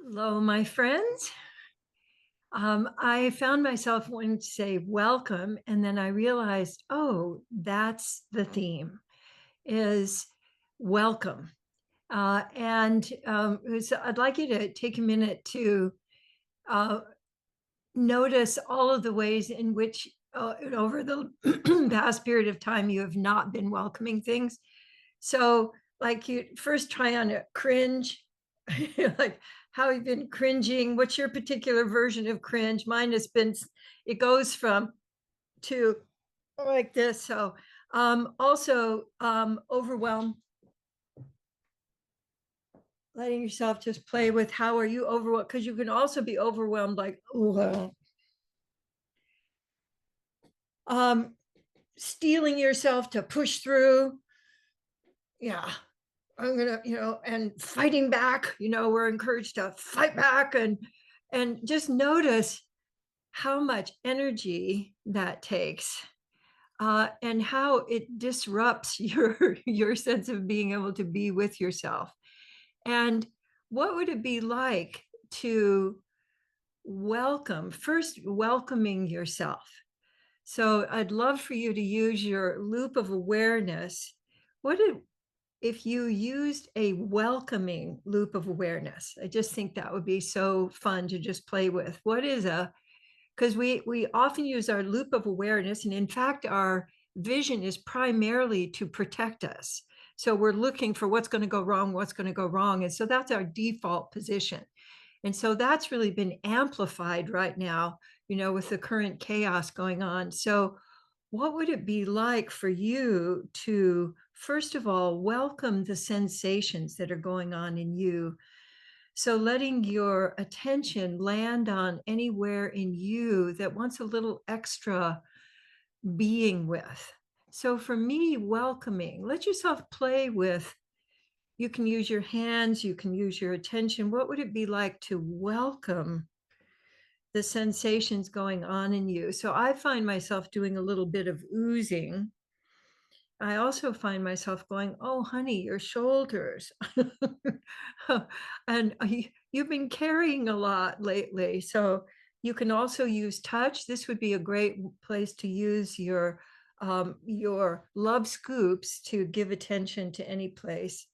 Hello, my friends. I found myself wanting to say welcome, and then I realized, oh, that's the theme is welcome. So I'd like you to take a minute to uh, notice all of the ways in which, over the past period of time, you have not been welcoming things. So, like, you first try on a cringe, like how you've been cringing. What's your particular version of cringe? Mine has been, it goes from to like this. So, also, overwhelm, letting yourself just play with how are you overwhelmed? Because you can also be overwhelmed, like, um, steeling yourself to push through. Yeah, I'm gonna, and fighting back. We're encouraged to fight back and just notice how much energy that takes, and how it disrupts your sense of being able to be with yourself. And what would it be like to first welcoming yourself? So I'd love for you to use your loop of awareness. What if you used a welcoming loop of awareness? I just think that would be so fun to just play with. What is a Because we often use our loop of awareness, and in fact, our vision is primarily to protect us. So we're looking for what's going to go wrong, what's going to go wrong. And so that's our default position. And so that's really been amplified right now, with the current chaos going on. So what would it be like for you to, first of all, welcome the sensations that are going on in you? So letting your attention land on anywhere in you that wants a little extra being with. So for me, welcoming, let yourself play with, you can use your hands, you can use your attention. What would it be like to welcome the sensations going on in you? So I find myself doing a little bit of oozing. I also find myself going, "Oh, honey, your shoulders." And you've been carrying a lot lately. So you can also use touch. This would be a great place to use your love scoops to give attention to any place.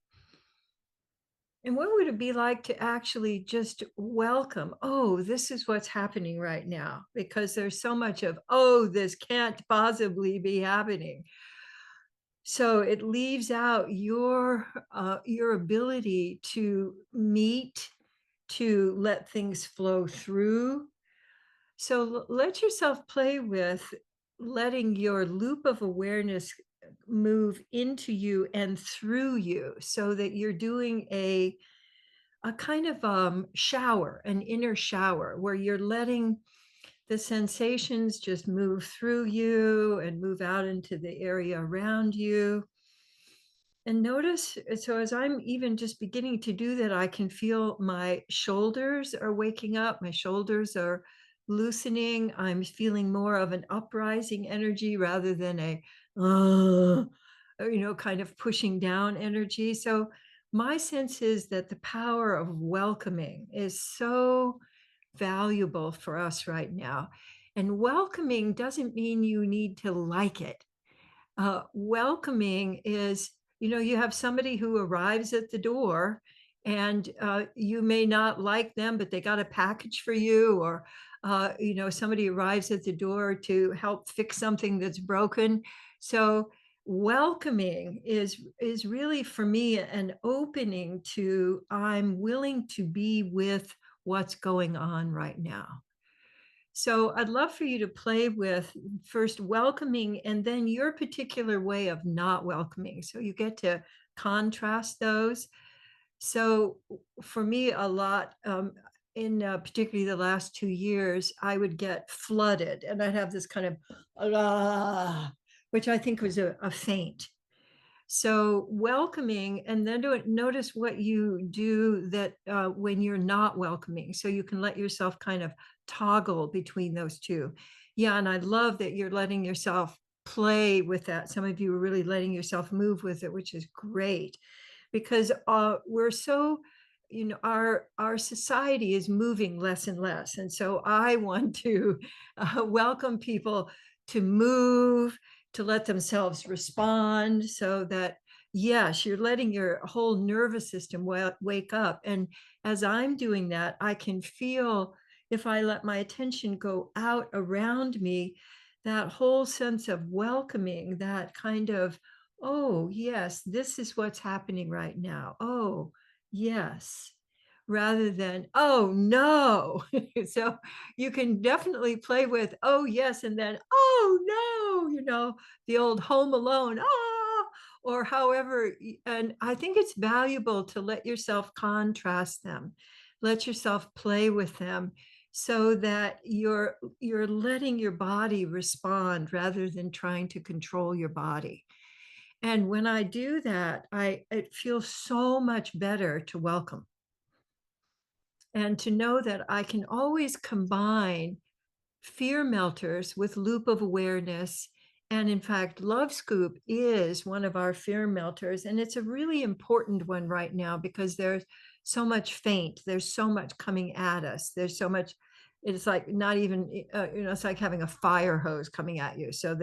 And what would it be like to actually just welcome, oh, this is what's happening right now? Because there's so much of, oh, this can't possibly be happening. So it leaves out your ability to meet, to let things flow through. So let yourself play with letting your loop of awareness move into you and through you, so that you're doing a kind of shower, an inner shower, where you're letting the sensations just move through you and move out into the area around you. And notice, so as I'm even just beginning to do that, I can feel my shoulders are waking up, my shoulders are loosening. I'm feeling more of an uprising energy rather than kind of pushing down energy. So my sense is that the power of welcoming is so valuable for us right now. And welcoming doesn't mean you need to like it. Welcoming is, you have somebody who arrives at the door, and you may not like them, but they got a package for you, or somebody arrives at the door to help fix something that's broken. So welcoming is really, for me, an opening to, I'm willing to be with what's going on right now. So I'd love for you to play with first welcoming and then your particular way of not welcoming. So you get to contrast those. So for me, a lot, in particularly the last 2 years, I would get flooded and I'd have this kind of, which I think was a faint. So welcoming, and then notice what you do that when you're not welcoming. So you can let yourself kind of toggle between those two. Yeah, and I love that you're letting yourself play with that. Some of you are really letting yourself move with it, which is great, because we're so our society is moving less and less, and so I want to welcome people to move, to let themselves respond, so that yes, you're letting your whole nervous system wake up. And as I'm doing that, I can feel, if I let my attention go out around me, that whole sense of welcoming, that kind of, oh yes, this is what's happening right now. Oh yes, rather than, "Oh, no." So, you can definitely play with, "Oh, yes," and then, "Oh, no," the old Home Alone, "Ah," or however, and I think it's valuable to let yourself contrast them. Let yourself play with them so that you're letting your body respond rather than trying to control your body. And when I do that, it feels so much better to welcome, and to know that I can always combine fear melters with loop of awareness. And in fact, Love Scoop is one of our fear melters. And it's a really important one right now because there's so much faint. There's so much coming at us. There's so much, it's like not even, it's like having a fire hose coming at you. So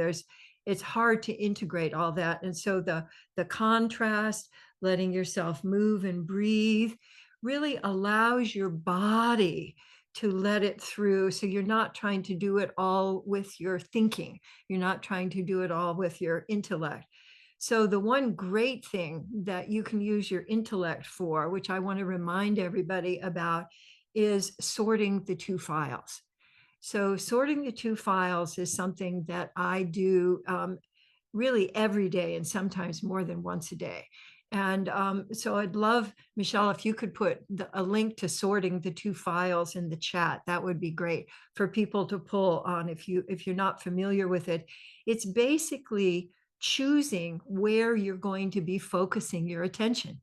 it's hard to integrate all that. And so the contrast, letting yourself move and breathe really allows your body to let it through. So you're not trying to do it all with your thinking. You're not trying to do it all with your intellect. So the one great thing that you can use your intellect for, which I want to remind everybody about, is sorting the two files. So sorting the two files is something that I do really every day and sometimes more than once a day. And so I'd love, Michelle, if you could put a link to sorting the two files in the chat, that would be great for people to pull on if you're not familiar with it. It's basically choosing where you're going to be focusing your attention.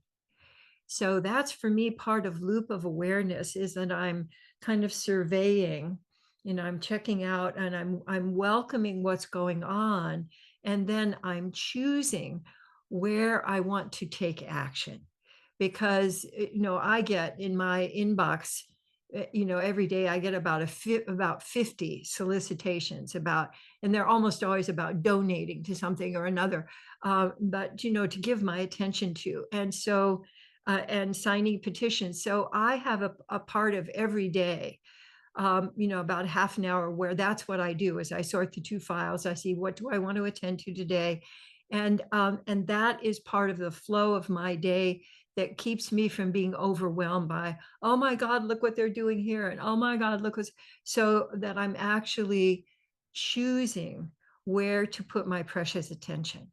So that's for me part of loop of awareness, is that I'm kind of surveying, I'm checking out, and I'm welcoming what's going on, and then I'm choosing where I want to take action. Because I get in my inbox, every day I get about 50 solicitations about, and they're almost always about donating to something or another, but to give my attention to. And so and signing petitions. So I have a part of every day, about half an hour, where that's what I do is I sort the two files. I see, what do I want to attend to today? And that is part of the flow of my day that keeps me from being overwhelmed by, oh my God, look what they're doing here. And oh my God, look what's, so that I'm actually choosing where to put my precious attention.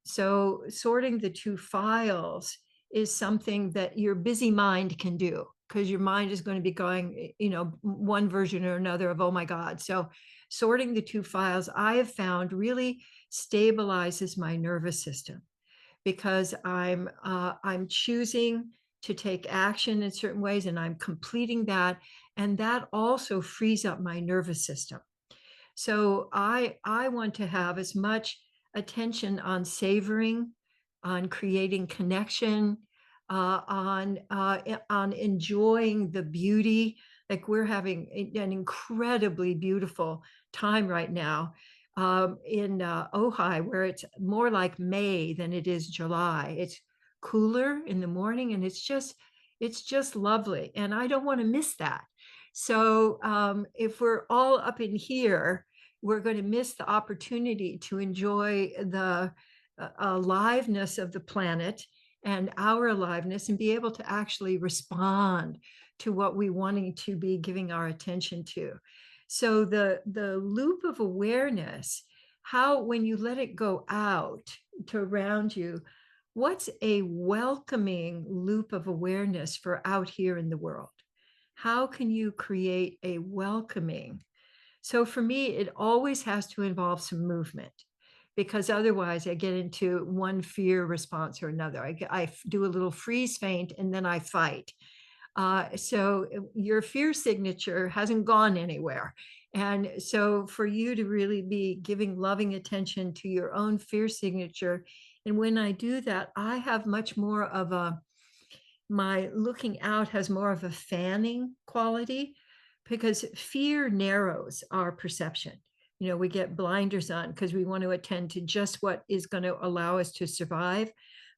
So sorting the two files is something that your busy mind can do, because your mind is going to be going, one version or another of, oh my God. So sorting the two files, I have found, really stabilizes my nervous system, because I'm choosing to take action in certain ways, and I'm completing that. And that also frees up my nervous system. So I want to have as much attention on savoring, on creating connection, on enjoying the beauty. Like, we're having an incredibly beautiful time right now in Ojai, where it's more like May than it is July. It's cooler in the morning, and it's just lovely, and I don't want to miss that. So if we're all up in here, we're going to miss the opportunity to enjoy the aliveness of the planet and our aliveness, and be able to actually respond to what we wanting to be giving our attention to. So the loop of awareness, how, when you let it go out to around you, what's a welcoming loop of awareness for out here in the world? How can you create a welcoming? So for me, it always has to involve some movement, because otherwise I get into one fear response or another. I do a little freeze faint, and then I fight. So your fear signature hasn't gone anywhere. And so for you to really be giving loving attention to your own fear signature. And when I do that, I have much more of my looking out has more of a fanning quality because fear narrows our perception. We get blinders on because we want to attend to just what is going to allow us to survive.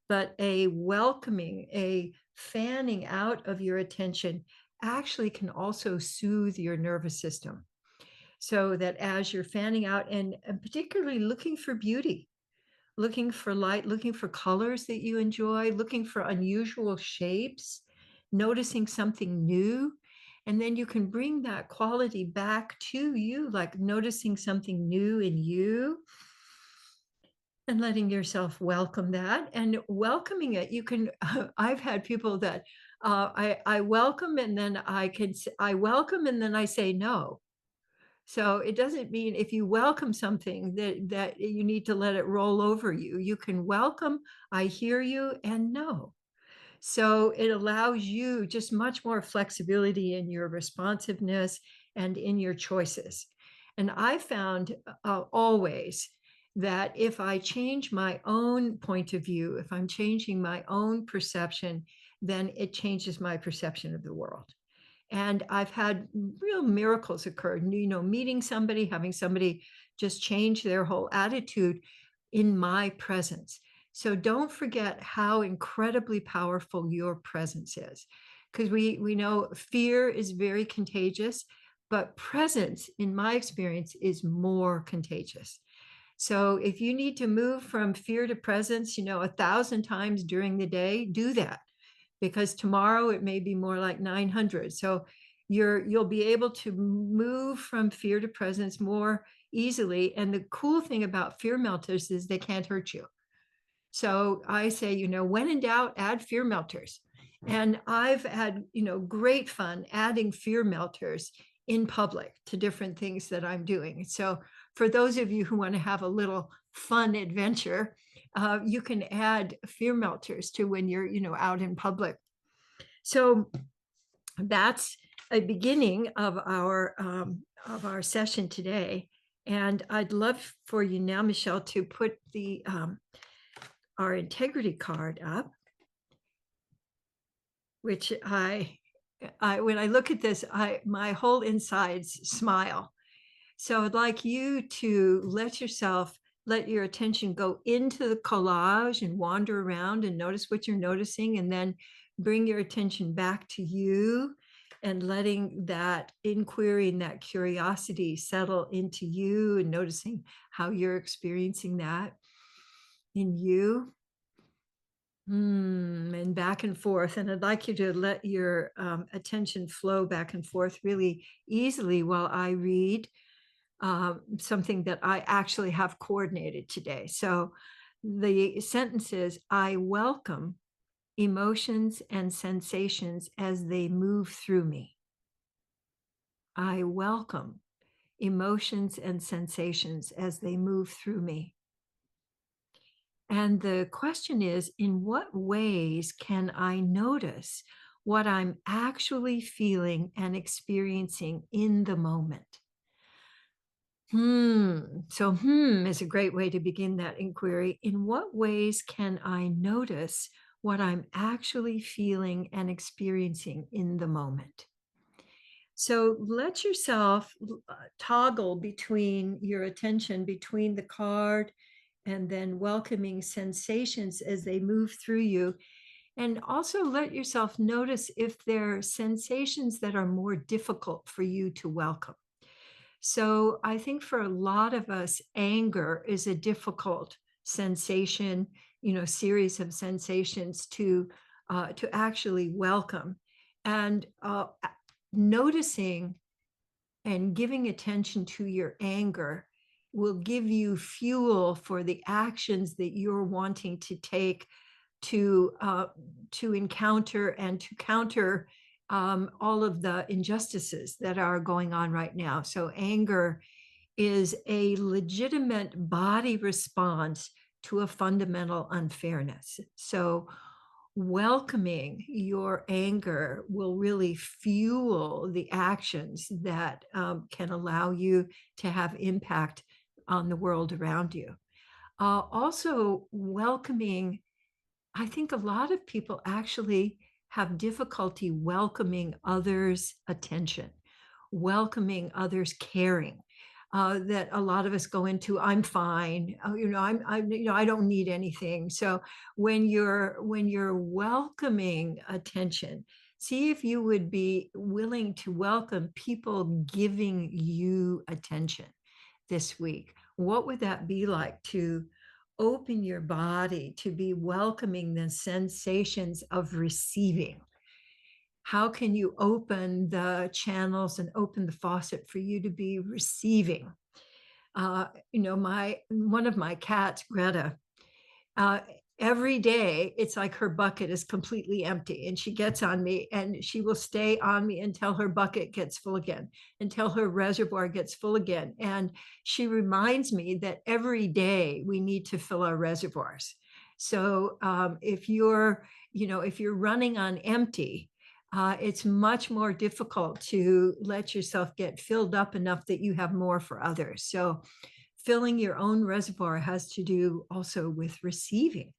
But a welcoming, a fanning out of your attention actually can also soothe your nervous system. So that as you're fanning out and particularly looking for beauty, looking for light, looking for colors that you enjoy, looking for unusual shapes, noticing something new. And then you can bring that quality back to you, like noticing something new in you and letting yourself welcome that and welcoming it. You can, I've had people that I welcome and then I welcome and then I say no. So it doesn't mean if you welcome something that you need to let it roll over you. You can welcome, I hear you, and no. So it allows you just much more flexibility in your responsiveness and in your choices. And I found always that if I change my own point of view, if I'm changing my own perception, then it changes my perception of the world. And I've had real miracles occur, meeting somebody, having somebody just change their whole attitude in my presence. So don't forget how incredibly powerful your presence is. Because we know fear is very contagious, but presence, in my experience, is more contagious. So if you need to move from fear to presence, 1,000 times during the day, do that because tomorrow it may be more like 900. So you'll be able to move from fear to presence more easily. And the cool thing about fear melters is they can't hurt you. So I say, when in doubt, add fear melters. And I've had, great fun adding fear melters in public to different things that I'm doing. So for those of you who want to have a little fun adventure, you can add fear melters to when you're, out in public. So that's a beginning of our session today. And I'd love for you now, Michelle, to put the our integrity card up, which I when I look at this, my whole insides smile. So I'd like you to let your attention go into the collage and wander around and notice what you're noticing, and then bring your attention back to you and letting that inquiry and that curiosity settle into you and noticing how you're experiencing that in you. And back and forth. And I'd like you to let your attention flow back and forth really easily while I read something that I actually have coordinated today. So the sentence is, I welcome emotions and sensations as they move through me. I welcome emotions and sensations as they move through me. And the question is, in what ways can I notice what I'm actually feeling and experiencing in the moment? So, is a great way to begin that inquiry. In what ways can I notice what I'm actually feeling and experiencing in the moment? So let yourself toggle between your attention between the card and then welcoming sensations as they move through you. And also let yourself notice if there are sensations that are more difficult for you to welcome. So I think for a lot of us, anger is a difficult sensation, series of sensations to actually welcome. And noticing and giving attention to your anger will give you fuel for the actions that you're wanting to take to encounter and to counter all of the injustices that are going on right now. So anger is a legitimate body response to a fundamental unfairness. So welcoming your anger will really fuel the actions that can allow you to have impact on the world around you. Also welcoming, I think a lot of people actually have difficulty welcoming others' attention, welcoming others' caring. That a lot of us go into, I'm fine. I don't need anything. So when you're welcoming attention, see if you would be willing to welcome people giving you attention this week. What would that be like to open your body to be welcoming the sensations of receiving? How can you open the channels and open the faucet for you to be receiving? My one of my cats, Greta, uh, every day it's like her bucket is completely empty, and she gets on me and she will stay on me until her bucket gets full again, until her reservoir gets full again. And she reminds me that every day we need to fill our reservoirs. So if you're running on empty, it's much more difficult to let yourself get filled up enough that you have more for others. So filling your own reservoir has to do also with receiving.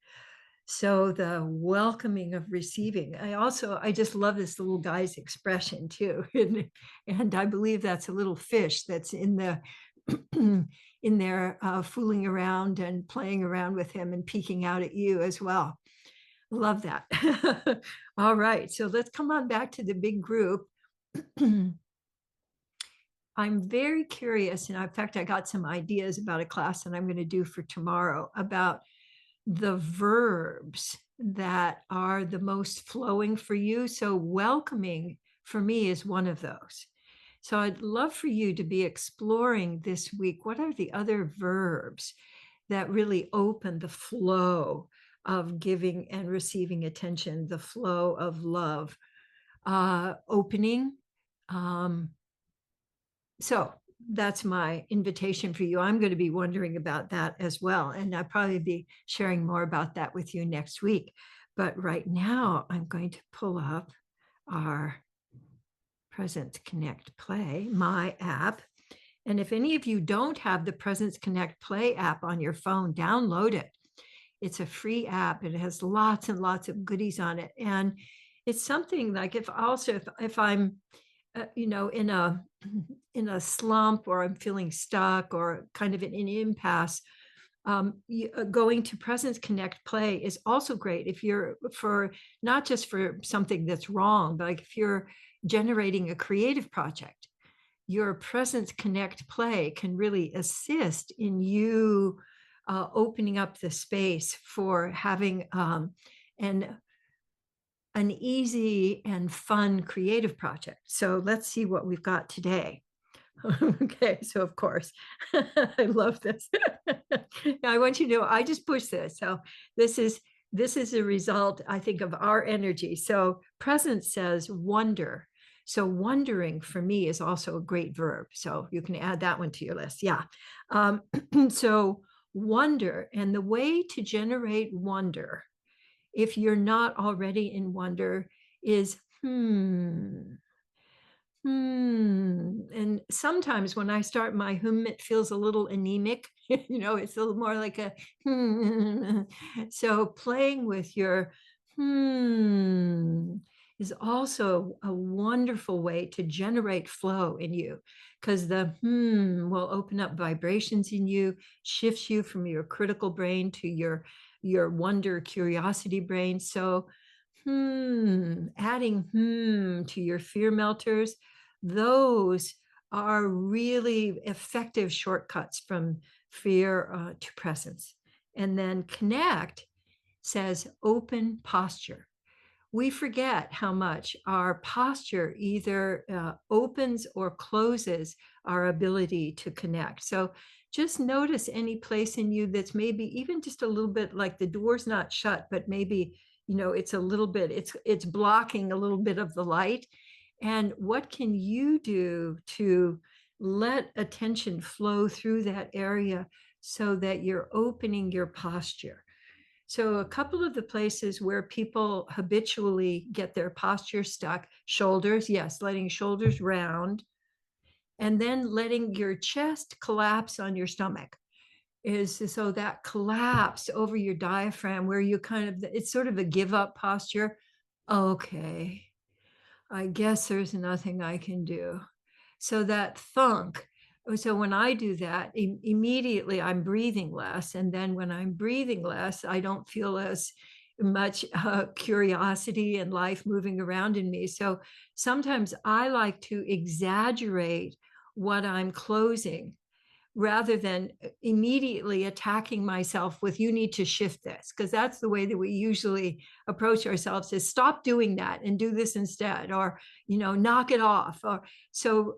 So the welcoming of receiving. I just love this little guy's expression too. And I believe that's a little fish that's in the in there fooling around and playing around with him and peeking out at you as well. Love that. All right, so let's come on back to the big group. I'm very curious, and in fact, I got some ideas about a class that I'm going to do for tomorrow about the verbs that are the most flowing for you. So welcoming for me is one of those. So I'd love for you to be exploring this week. What are the other verbs that really open the flow of giving and receiving attention, the flow of love, opening, so that's my invitation for you. I'm going to be wondering about that as well. And I'll probably be sharing more about that with you next week. But right now, I'm going to pull up our Presence Connect Play, my app. And if any of you don't have the Presence Connect Play app on your phone, download it. It's a free app. It has lots and lots of goodies on it. And it's something like if I'm in a slump, or I'm feeling stuck, or kind of in an impasse, going to Presence Connect Play is also great if you're for not just for something that's wrong, but like if you're generating a creative project, your Presence Connect Play can really assist in you opening up the space for having an easy and fun creative project. So let's see what we've got today. Okay, so of course, I love this. I want you to know I just pushed this. So this is a result, I think, of our energy. So present says wonder. So wondering for me is also a great verb. So you can add that one to your list. Yeah. So wonder, and the way to generate wonder, if you're not already in wonder, is and sometimes when I start my it feels a little anemic. It's a little more like a So playing with your is also a wonderful way to generate flow in you, because the will open up vibrations in you, shifts you from your critical brain to your wonder curiosity brain. So adding to your fear melters, those are really effective shortcuts from fear to presence. And then connect says open posture. We forget how much our posture either opens or closes our ability to connect. So just notice any place in you that's maybe even just a little bit like the door's not shut, but maybe it's a little bit, it's blocking a little bit of the light. And what can you do to let attention flow through that area so that you're opening your posture? So a couple of the places where people habitually get their posture stuck: shoulders, yes, letting shoulders round, and then letting your chest collapse on your stomach. So that collapse over your diaphragm, where you it's sort of a give up posture. Okay, I guess there's nothing I can do. So that thunk, so when I do that, immediately I'm breathing less, and then when I'm breathing less, I don't feel as much, curiosity and life moving around in me. So sometimes I like to exaggerate what I'm closing rather than immediately attacking myself with you need to shift this, because that's the way that we usually approach ourselves, is stop doing that and do this instead, or knock it off. Or so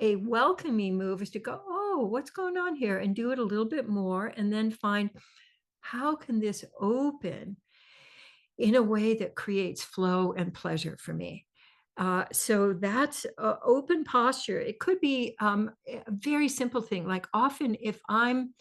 a welcoming move is to go, oh, what's going on here, and do it a little bit more, and then find how can this open in a way that creates flow and pleasure for me. So that's open posture. It could be a very simple thing. Like often, if I'm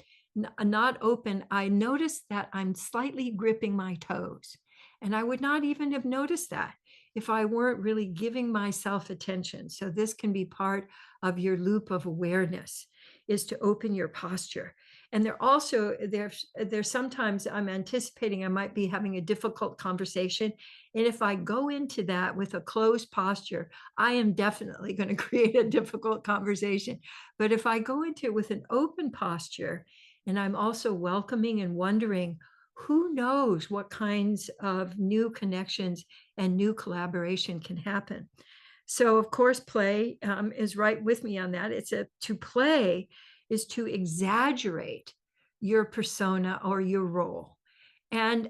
not open, I notice that I'm slightly gripping my toes. And I would not even have noticed that if I weren't really giving myself attention. So this can be part of your loop of awareness, is to open your posture. And there's sometimes I'm anticipating I might be having a difficult conversation. And if I go into that with a closed posture, I am definitely going to create a difficult conversation. But if I go into it with an open posture, and I'm also welcoming and wondering, who knows what kinds of new connections and new collaboration can happen. So of course, play is right with me on that. To play is to exaggerate your persona or your role. And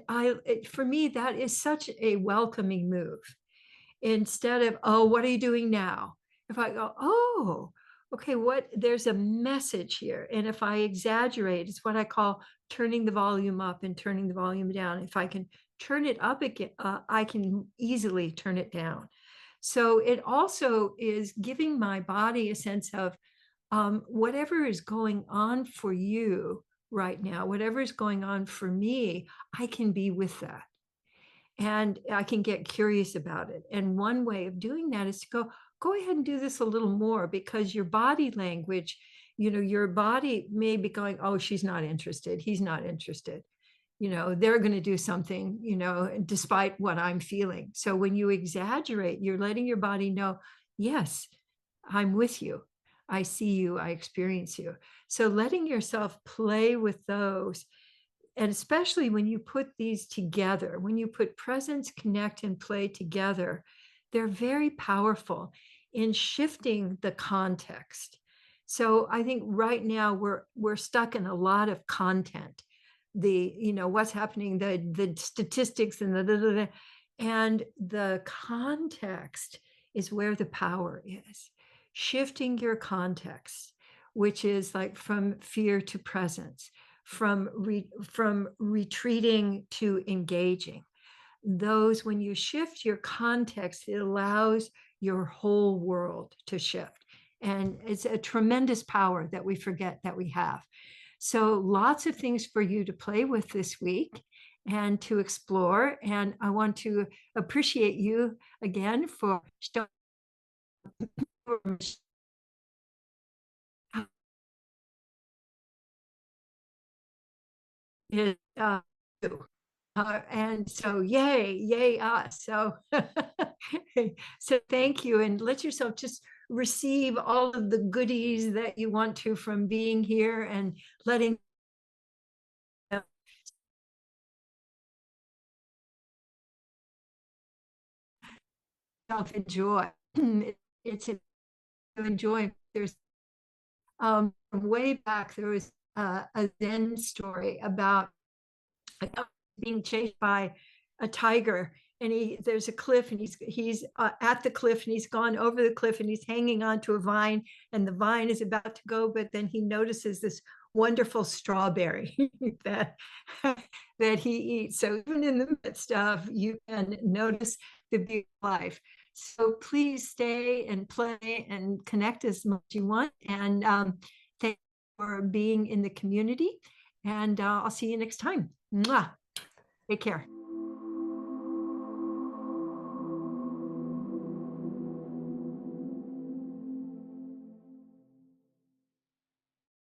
for me, that is such a welcoming move. Instead of, oh, what are you doing now? If I go, oh, okay, there's a message here. And if I exaggerate, it's what I call turning the volume up and turning the volume down. If I can turn it up again, I can easily turn it down. So it also is giving my body a sense of whatever is going on for you right now, whatever is going on for me, I can be with that. And I can get curious about it. And one way of doing that is to go ahead and do this a little more, because your body language, your body may be going, oh, she's not interested. He's not interested. They're going to do something, despite what I'm feeling. So when you exaggerate, you're letting your body know, yes, I'm with you. I see you. I experience you. So letting yourself play with those, and especially when you put these together, when you put presence, connect, and play together, they're very powerful in shifting the context. So I think right now we're stuck in a lot of content. What's happening, the statistics and and the context is where the power is. Shifting your context, which is like from fear to presence, from retreating to engaging. Those, when you shift your context, it allows your whole world to shift. And it's a tremendous power that we forget that we have. So lots of things for you to play with this week and to explore. And I want to appreciate you again for showing it, and so yay us. So so thank you, and let yourself just receive all of the goodies that you want to from being here, and letting yourself enjoy. It's to enjoy. There's way back there was a Zen story about being chased by a tiger, and there's a cliff, and he's at the cliff, and he's gone over the cliff, and he's hanging onto a vine, and the vine is about to go, but then he notices this wonderful strawberry that that he eats. So even in the midst of, you can notice the beauty of life. So please stay and play and connect as much as you want, and thank you for being in the community, and I'll see you next time. Mwah. Take care.